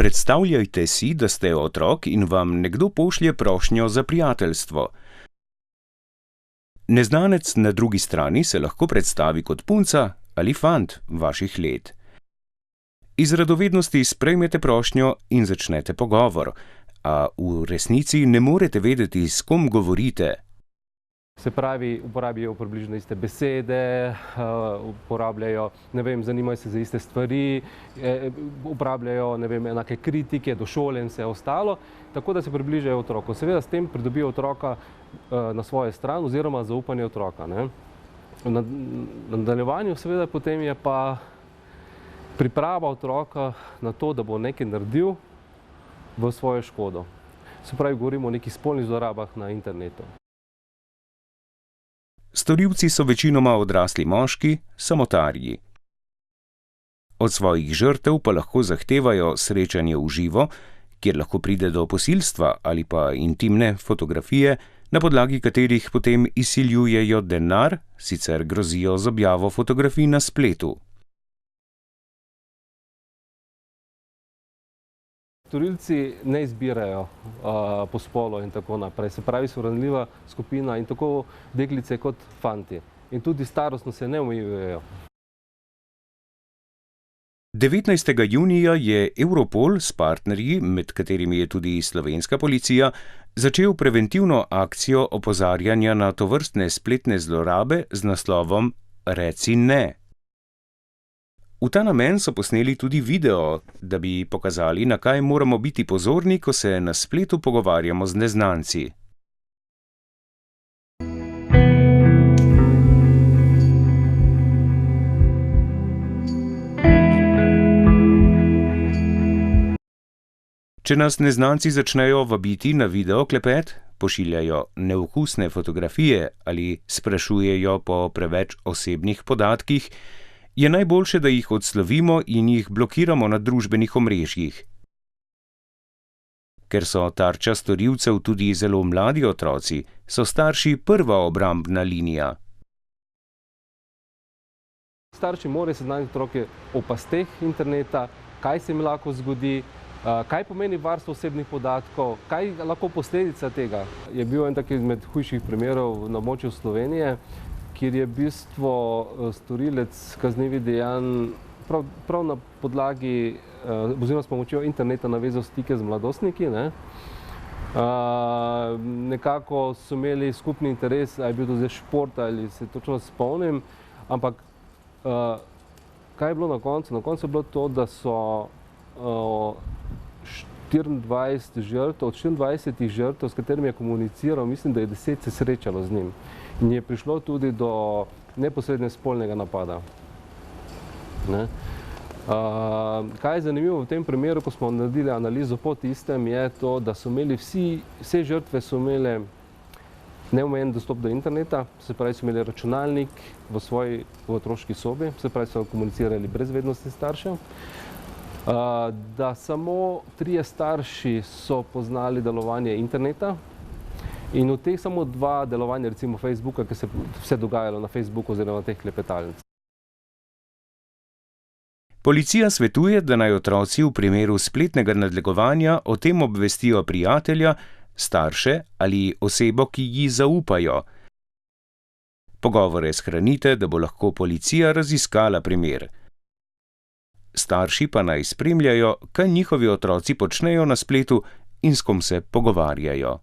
Predstavljajte si, da ste otrok in vam nekdo pošlje prošnjo za prijateljstvo. Neznanec na drugi strani se lahko predstavi kot punca ali fant vaših let. Iz radovednosti sprejmete prošnjo in začnete pogovor, a v resnici ne morete vedeti, s kom govorite. Se pravi, uporabijo približno iste besede, uporabljajo, zanimajo se za iste stvari, uporabljajo, enake kritike do šole in vse ostalo, tako da se približajo otroku. Seveda s tem pridobijo otroka na svojo stran oziroma zaupanje otroka. V nadaljevanju seveda potem je pa priprava otroka na to, da bo nekaj naredil v svojo škodo. Se pravi, govorimo o nekih spolnih zlorabah na internetu. Storilci so večinoma odrasli moški, samotarji. Od svojih žrtev pa lahko zahtevajo srečanje v živo, kjer lahko pride do posilstva ali pa intimne fotografije, na podlagi katerih potem izsiljujejo denar, sicer grozijo z objavo fotografij na spletu. Storilci ne izbirajo po spolu in tako naprej. Se pravi, so ranljiva skupina in tako deklice kot fanti. In tudi starostno se ne omejujejo. 19. junija je Europol s partnerji, med katerimi je tudi slovenska policija, začel preventivno akcijo opozarjanja na tovrstne spletne zlorabe z naslovom Reci ne. V ta namen so posneli tudi video, da bi pokazali, na kaj moramo biti pozorni, ko se na spletu pogovarjamo z neznanci. Če nas neznanci začnejo vabiti na videoklepet, pošiljajo neokusne fotografije ali sprašujejo po preveč osebnih podatkih, je najboljše, da jih odslovimo in jih blokiramo na družbenih omrežjih. Ker so tarča storilcev tudi zelo mladi otroci, so starši prva obrambna linija. Starši morajo seznaniti otroke o pasteh interneta, kaj se jim lahko zgodi, kaj pomeni varstvo osebnih podatkov, kaj lahko posledica tega. Je bil en tak izmed hujših primerov na območju Slovenije, kjer je v bistvu storilec kaznivih dejanj prav na podlagi oziroma s pomočjo interneta navezal stike z mladostniki. Nekako so imeli skupni interes, ali je bil to zdaj šport ali se točno spomnim, ampak kaj je bilo na koncu? Na koncu je bilo to, da so 24 žrtev, od 24 žrtev, s katerimi je komuniciral, mislim, da je 10 se srečalo z njim. In je prišlo tudi do neposredne spolnega napada. Kaj je zanimivo v tem primeru, ko smo naredili analizo po tistem, je to, da so imeli vse žrtve so imele neomejen dostop do interneta, se pravi, so imeli računalnik v svoji otroški sobi, se pravi, so komunicirali brez vednosti staršev. Da samo 3 starši so poznali delovanje interneta in v teh samo 2 delovanja, recimo Facebooka, ki se vse dogajalo na Facebooku oziroma na teh klepetalnicah. Policija svetuje, da naj otroci v primeru spletnega nadlegovanja o tem obvestijo prijatelja, starše ali osebo, ki ji zaupajo. Pogovore shranite, da bo lahko policija raziskala primer. Starši pa naj spremljajo, kaj njihovi otroci počnejo na spletu in s kom se pogovarjajo.